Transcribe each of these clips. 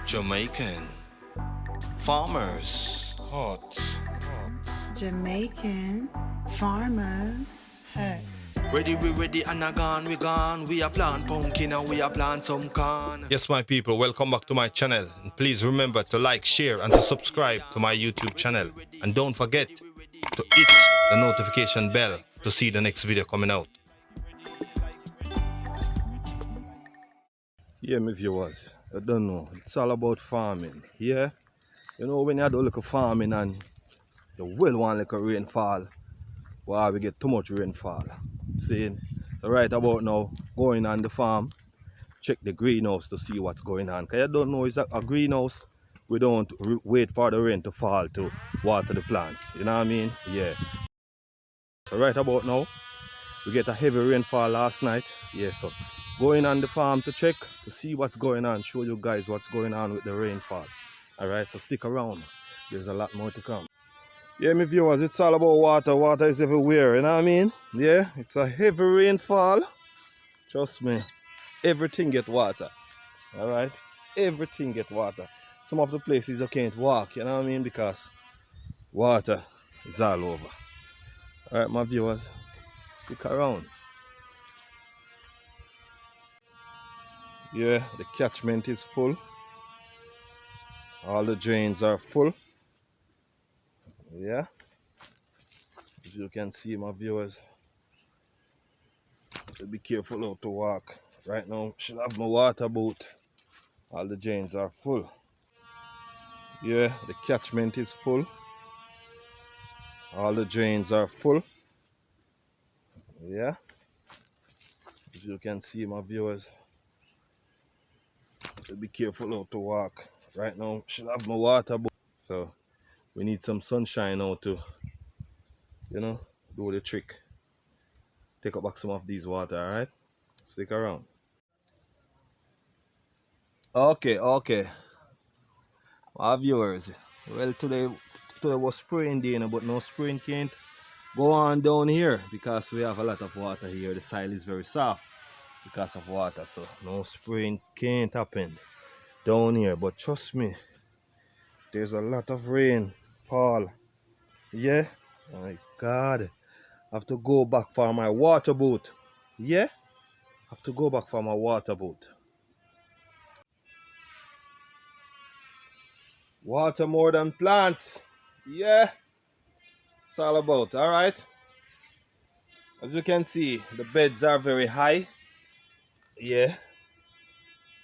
Jamaican farmers hot. Jamaican farmers hut. Ready, we ready and a gone, we gone. We a plant pumpkin and we a plant some corn. Yes, my people, welcome back to my channel. And please remember to like, share and to subscribe to my YouTube channel. And don't forget to hit the notification bell to see the next video coming out. Yeah, my viewers, I don't know. It's all about farming. Yeah? You know, when you do like a farming and you will want like a rainfall, well, we get too much rainfall. Saying, so right about now, going on the farm, check the greenhouse to see what's going on. Because you don't know it's a greenhouse, we don't wait for the rain to fall to water the plants. You know what I mean? Yeah. So right about now, we get a heavy rainfall last night. Yeah, so going on the farm to check to see what's going on, show you guys what's going on with the rainfall. Alright, so stick around. There's a lot more to come. Yeah, my viewers, it's all about water. Water is everywhere, you know what I mean? Yeah, it's a heavy rainfall. Trust me, everything get water. Alright? Everything get water. Some of the places you can't walk, you know what I mean? Because water is all over. Alright, my viewers, stick around. Yeah, the catchment is full. All the drains are full. Yeah. As you can see, my viewers, be careful how to walk. Right now, should have my water boat. All the drains are full. Yeah, the catchment is full. All the drains are full. Yeah. As you can see, my viewers, be careful how to walk. Right now, should have my water boat. So, we need some sunshine now to, you know, do the trick. Take up back some of these water, alright? Stick around. Okay. My viewers, well today was spraying day, but no spraying can't go on down here because we have a lot of water here. The soil is very soft because of water, so no spraying can't happen down here. But trust me, there's a lot of rain fall. Yeah, my God, I have to go back for my water boat. Yeah, I have to go back for my water boat. Water more than plants. Yeah, it's all about. All right. As you can see, the beds are very high. Yeah.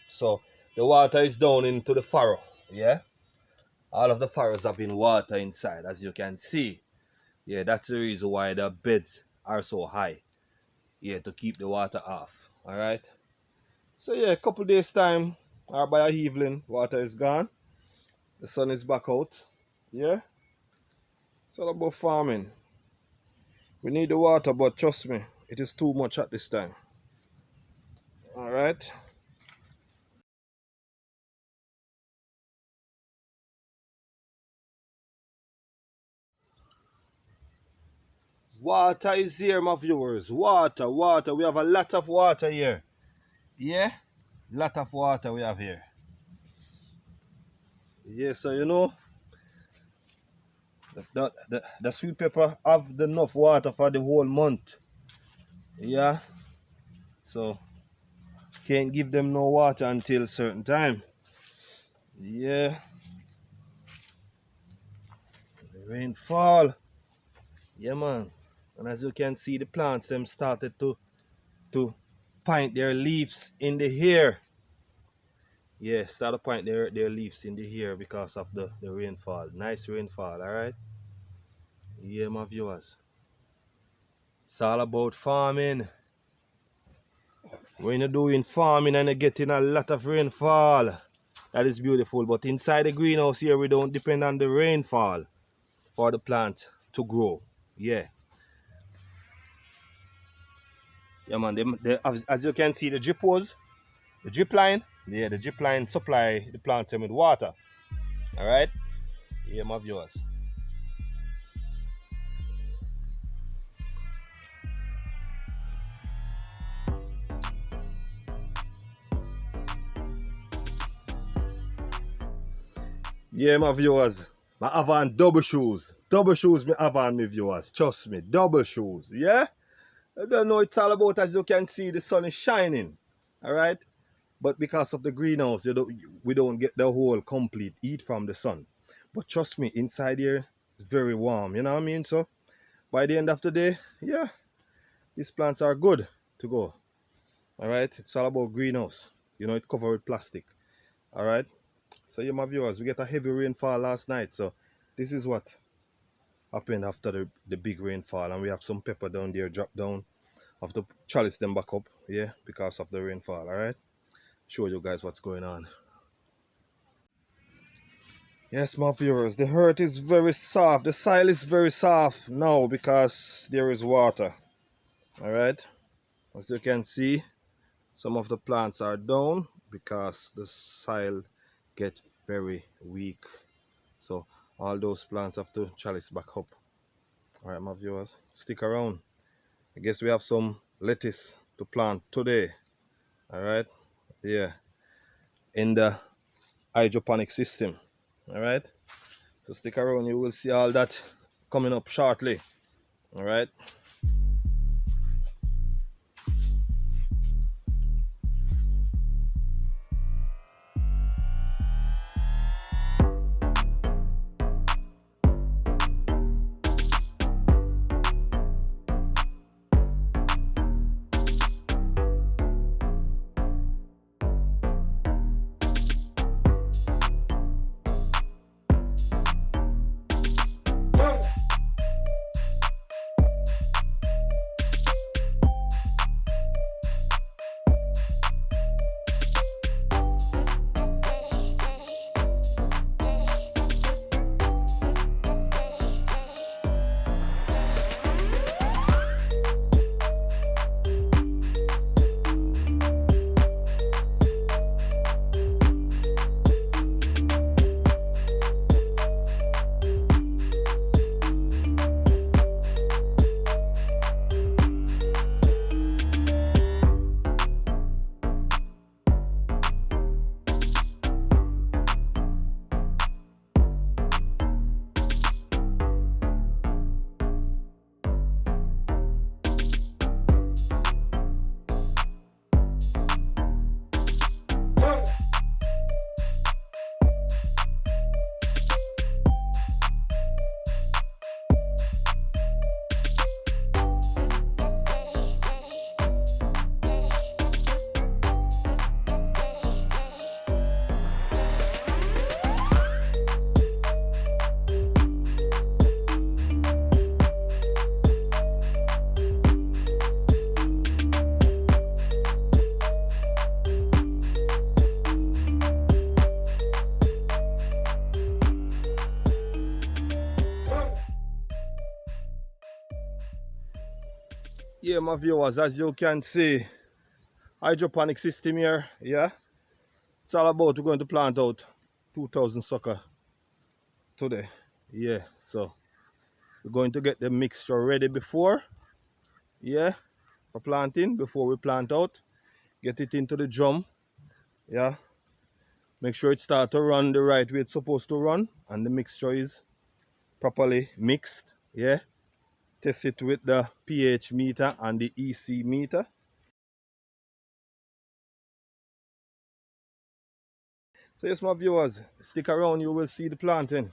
So the water is down into the furrow. Yeah. All of the furrows have been water inside, as you can see. Yeah, that's the reason why the beds are so high. Yeah, to keep the water off. All right. So yeah, a couple days time, or by evening, water is gone. The sun is back out. Yeah. It's all about farming. We need the water, but trust me, it is too much at this time. All right. Water is here, my viewers. Water. We have a lot of water here. Yeah? Lot of water we have here. Yeah, so you know, the sweet pepper have enough water for the whole month. Yeah? So, can't give them no water until certain time. Yeah. The rain fall. Yeah, man. And as you can see, the plants them started to point their leaves in the air. Yeah, start to point their leaves in the air because of the rainfall. Nice rainfall, alright? Yeah, my viewers. It's all about farming. When you're doing farming and you're getting a lot of rainfall, that is beautiful. But inside the greenhouse here, we don't depend on the rainfall for the plant to grow. Yeah. Yeah, man. As you can see, the drip line. Yeah, the drip line supply the plants with water. Alright? Yeah, my viewers. Yeah, my viewers. I have on double shoes. Double shoes me have on, my viewers. Trust me, double shoes. Yeah? I don't know it's all about, as you can see, the sun is shining. Alright? But because of the greenhouse, we don't get the whole complete heat from the sun. But trust me, inside here, it's very warm. You know what I mean? So, by the end of the day, yeah, these plants are good to go. Alright? It's all about greenhouse. You know, it's covered with plastic. Alright? So, yeah, my viewers, we get a heavy rainfall last night. So, this is what happened after the big rainfall. And we have some pepper down there, drop down. Have to chalice them back up, yeah, because of the rainfall. Alright? Show you guys what's going on. Yes, my viewers, the earth is very soft. The soil is very soft now because there is water. Alright? As you can see, some of the plants are down because the soil gets very weak. So all those plants have to chalice back up. Alright, my viewers, stick around. I guess we have some lettuce to plant today. Alright? Yeah. In the hydroponic system. Alright? So stick around, you will see all that coming up shortly. Alright? Yeah, my viewers, as you can see, hydroponic system here, yeah. It's all about we're going to plant out 2,000 sucker today. Yeah, so we're going to get the mixture ready before, yeah, for planting, before we plant out. Get it into the drum, yeah. Make sure it starts to run the right way it's supposed to run, and the mixture is properly mixed, yeah. Test it with the pH meter and the EC meter. So yes, my viewers, stick around, you will see the planting.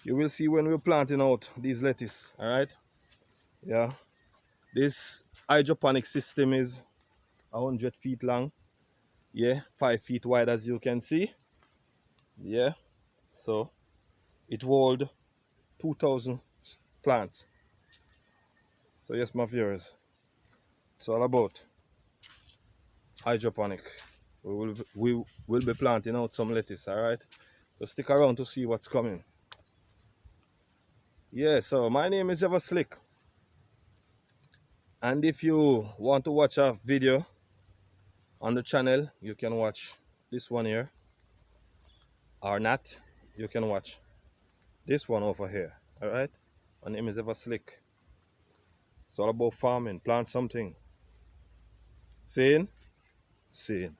You will see when we're planting out these lettuce, alright? Yeah. This hydroponic system is 100 feet long. Yeah, 5 feet wide as you can see. Yeah. So it holds 2,000 plants. So yes, my viewers, it's all about hydroponic. We will be planting out some lettuce, alright? So stick around to see what's coming. Yeah, so my name is Ever Slick. And if you want to watch a video on the channel, you can watch this one here. Or not, you can watch this one over here. Alright? My name is Ever Slick. It's all about farming. Plant something. Seeing? Seeing.